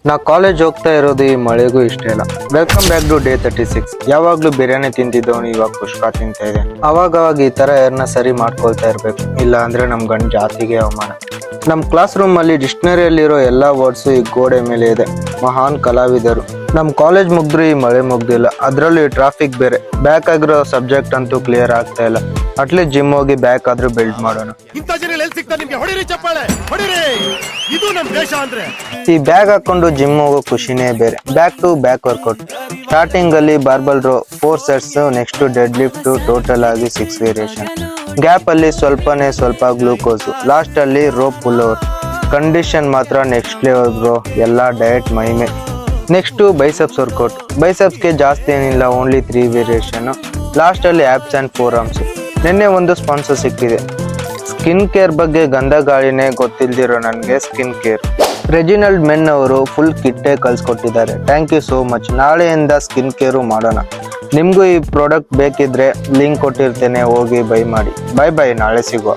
ನಾ ಕಾಲೇಜ್ ಹೋಗ್ತಾ ಇರೋದು ಈ ಮಳೆಗೂ ಇಷ್ಟ ಇಲ್ಲ. Welcome back to day 36. ಯಾವಾಗ್ಲೂ ಬಿರಿಯಾನಿ ತಿಂತಿದ್ದವನು ಇವಾಗ ಕುಷ್ಕ ತಿಂತಾ ಇದೆ. ಅವಾಗ ಈ ತರ ಏರ್ನ ಸರಿ ಮಾಡ್ಕೊಳ್ತಾ ಇರ್ಬೇಕು, ಇಲ್ಲ ಅಂದ್ರೆ ನಮ್ ಗಂಡ ಜಾತಿಗೆ ಅವಮಾನ. ನಮ್ ಕ್ಲಾಸ್ ರೂಮ್ ಅಲ್ಲಿ ಡಿಕ್ಷನರಿಯಲ್ಲಿರೋ ಎಲ್ಲಾ ವರ್ಡ್ಸ್ ಈ ಗೋಡೆ ಮೇಲೆ ಇದೆ. ಮಹಾನ್ ಕಲಾವಿದರು. ನಮ್ ಕಾಲೇಜ್ ಮುಗ್ದ್ರು ಈ ಮಳೆ ಮುಗ್ದಿಲ್ಲ, ಅದ್ರಲ್ಲಿ ಟ್ರಾಫಿಕ್ ಬೇರೆ. ಬ್ಯಾಕ್ ಆಗಿರೋ ಸಬ್ಜೆಕ್ಟ್ ಅಂತೂ ಕ್ಲಿಯರ್ ಆಗ್ತಾ ಇಲ್ಲ. ಅಟ್ಲೀಸ್ಟ್ ಜಿಮ್ ಹೋಗಿ ಬ್ಯಾಕ್ ಆದ್ರೂ ಬಿಲ್ಡ್ ಮಾಡೋಣ. ಈ ಬ್ಯಾಗ್ ಹಾಕೊಂಡು ಜಿಮ್ ಹೋಗೋ ಖುಷಿನೇ ಬೇರೆ. Back to back workout. Starting ಅಲ್ಲಿ barbell row 4 sets, next deadlift, total ಆಗಿ 6 ವೇರಿಯೇಷನ್. ಗ್ಯಾಪ್ ಅಲ್ಲಿ ಸ್ವಲ್ಪ ಗ್ಲೂಕೋಸ್, ಲಾಸ್ಟ್ ಅಲ್ಲಿ ರೋಪ್ ಪುಲ್ ಓವರ್. ಕಂಡೀಷನ್ ಮಾತ್ರ ನೆಕ್ಸ್ಟ್ ಲೆವೆಲ್ ಬ್ರೋ, ಎಲ್ಲಾ ಡಯಟ್ ಮಹಿಮೆ. Next biceps workout. ಬೈಸೆಪ್ಸ್ಗೆ ಜಾಸ್ತಿ ಏನಿಲ್ಲ, ಓನ್ಲಿ 3 ವೇರಿಯೇಷನ್. ಲಾಸ್ಟ್ ಅಲ್ಲಿ ಆಪ್ಸ್ ಅಂಡ್ ಫೋರ್ ಆರ್ಮ್ಸ್. ನಿನ್ನೆ ಒಂದು ಸ್ಪಾನ್ಸರ್ ಸಿಕ್ಕಿದೆ. ಸ್ಕಿನ್ ಕೇರ್ ಬಗ್ಗೆ ಗಂಧ ಗಾಳಿನೇ ಗೊತ್ತಿಲ್ದಿರೋ ನನಗೆ ಸ್ಕಿನ್ ಕೇರ್. ರೆಜಿನಲ್ಡ್ ಮೆನ್ ಅವರು ಫುಲ್ ಕಿಟ್ಟೇ ಕಳ್ಸಿಕೊಟ್ಟಿದ್ದಾರೆ. Thank you so much. ನಾಳೆಯಿಂದ ಸ್ಕಿನ್ ಕೇರು ಮಾಡೋಣ. ನಿಮಗೂ ಈ ಪ್ರಾಡಕ್ಟ್ ಬೇಕಿದ್ರೆ ಲಿಂಕ್ ಕೊಟ್ಟಿರ್ತೇನೆ, ಹೋಗಿ ಬೈ ಮಾಡಿ. ಬೈ ನಾಳೆ ಸಿಗುವ.